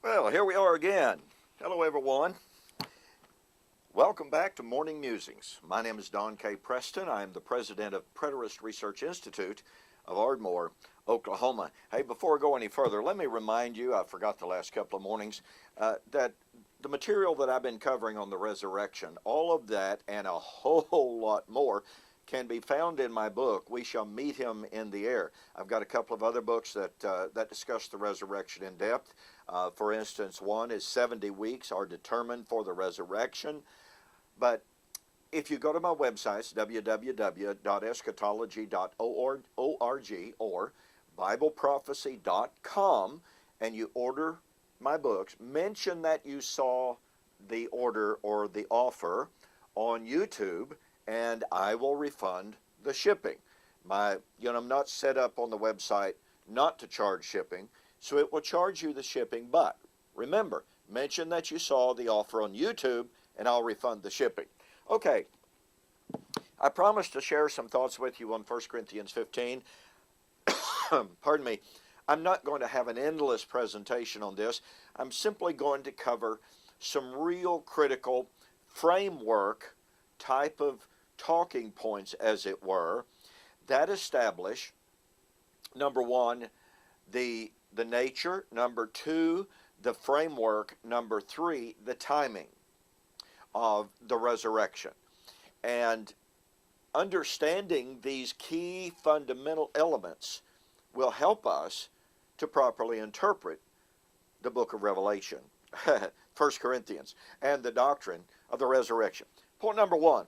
Well, here we are again. Hello, everyone. Welcome back to Morning Musings. My name is Don K. Preston. I am the president of Preterist Research Institute of Ardmore, Oklahoma. Hey, before I go any further, let me remind you, I forgot the last couple of mornings, that the material that I've been covering on the resurrection, all of that and a whole lot more can be found in my book, We Shall Meet Him in the Air. I've got a couple of other books that discuss the resurrection in depth. For instance, one is 70 Weeks Are Determined for the Resurrection. But if you go to my websites, www.eschatology.org or BibleProphecy.com, and you order my books, mention that you saw the order or the offer on YouTube, and I will refund the shipping. I'm not set up on the website not to charge shipping, so it will charge you the shipping. But remember, mention that you saw the offer on YouTube, and I'll refund the shipping. Okay, I promised to share some thoughts with you on 1 Corinthians 15. Pardon me. I'm not going to have an endless presentation on this. I'm simply going to cover some real critical framework type of talking points, as it were, that establish, number one, the nature, number two, the framework, number three, the timing of the resurrection. And understanding these key fundamental elements will help us to properly interpret the book of Revelation, 1 Corinthians, and the doctrine of the resurrection. Point number one,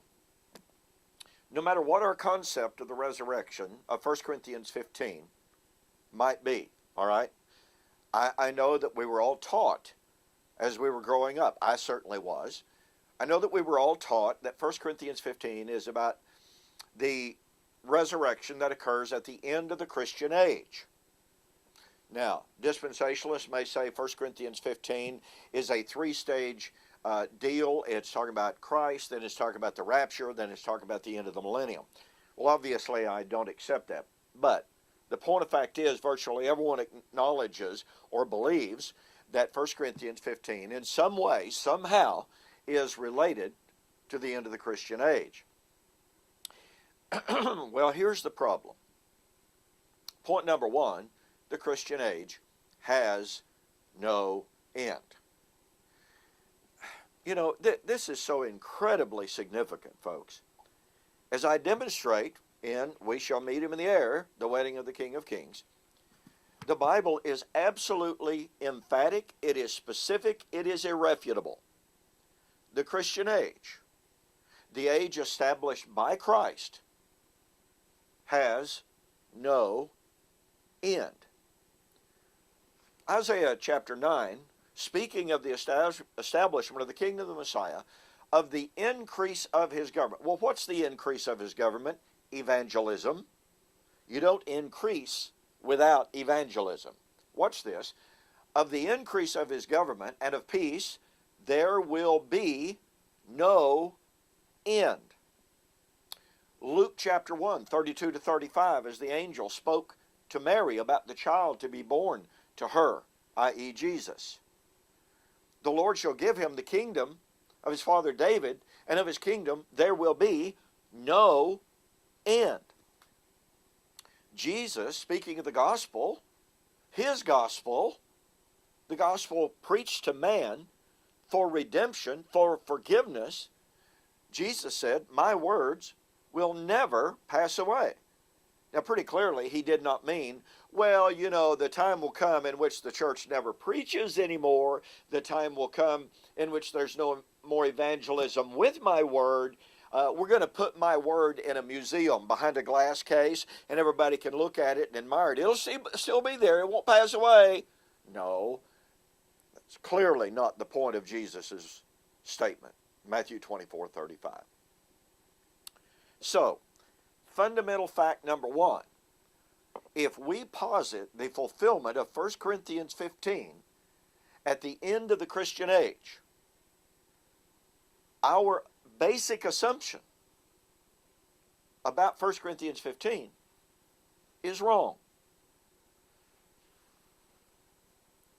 no matter what our concept of the resurrection of 1 Corinthians 15 might be, all right, I know that we were all taught as we were growing up. I certainly was. I know that we were all taught that 1 Corinthians 15 is about the resurrection that occurs at the end of the Christian age. Now, dispensationalists may say 1 Corinthians 15 is a three-stage deal. It's talking about Christ, then it's talking about the rapture, then it's talking about the end of the millennium. Well, obviously, I don't accept that. But the point of fact is, virtually everyone acknowledges or believes that 1 Corinthians 15 in some way, somehow, is related to the end of the Christian age. Well, here's the problem. Point number one, the Christian age has no end. You know, this is so incredibly significant, folks. As I demonstrate in We Shall Meet Him in the Air, the wedding of the King of Kings, the Bible is absolutely emphatic, it is specific, it is irrefutable. The Christian age, the age established by Christ, has no end. Isaiah chapter 9, speaking of the establishment of the kingdom of the Messiah, of the increase of his government. Well, what's the increase of his government? Evangelism. You don't increase without evangelism. Watch this. Of the increase of his government and of peace, there will be no end. Luke chapter 1, 32 to 35, as the angel spoke to Mary about the child to be born to her, i.e. Jesus. The Lord shall give him the kingdom of his father David, and of his kingdom there will be no end. Jesus, speaking of the gospel, his gospel, the gospel preached to man for redemption, for forgiveness, Jesus said, my words will never pass away. Now, pretty clearly, he did not mean, well, you know, the time will come in which the church never preaches anymore. The time will come in which there's no more evangelism with my word. We're going to put my word in a museum behind a glass case, and everybody can look at it and admire it. It'll still be there. It won't pass away. No, that's clearly not the point of Jesus' statement. Matthew 24:35. So, fundamental fact number one, if we posit the fulfillment of 1 Corinthians 15 at the end of the Christian age, our basic assumption about 1 Corinthians 15 is wrong.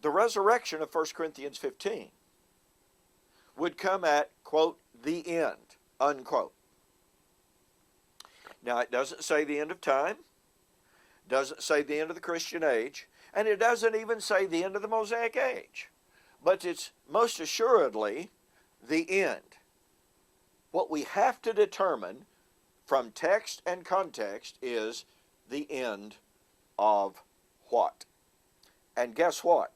the resurrection of 1 Corinthians 15 would come at, quote, the end, unquote. Now, it doesn't say the end of time, doesn't say the end of the Christian age, and it doesn't even say the end of the Mosaic age. But it's most assuredly the end. What we have to determine from text and context is the end of what? And guess what?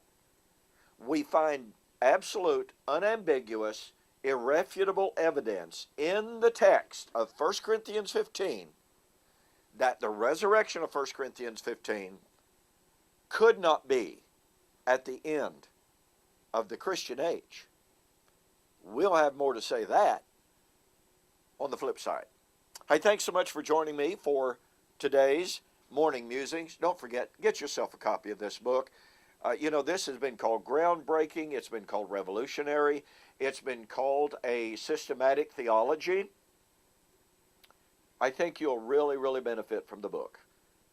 We find absolute, unambiguous, irrefutable evidence in the text of 1 Corinthians 15 that the resurrection of 1 Corinthians 15 could not be at the end of the Christian age. We'll have more to say that on the flip side. Hey, thanks so much for joining me for today's Morning Musings. Don't forget, get yourself a copy of this book. This has been called groundbreaking. It's been called revolutionary. It's been called a systematic theology. I think you'll really, really benefit from the book.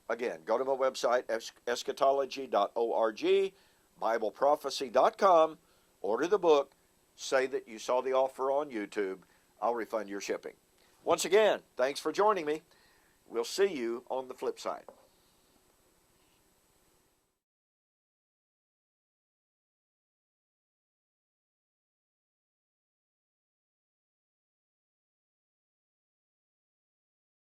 Again, go to my website, eschatology.org, BibleProphecy.com, order the book, say that you saw the offer on YouTube. I'll refund your shipping. Once again, thanks for joining me. We'll see you on the flip side.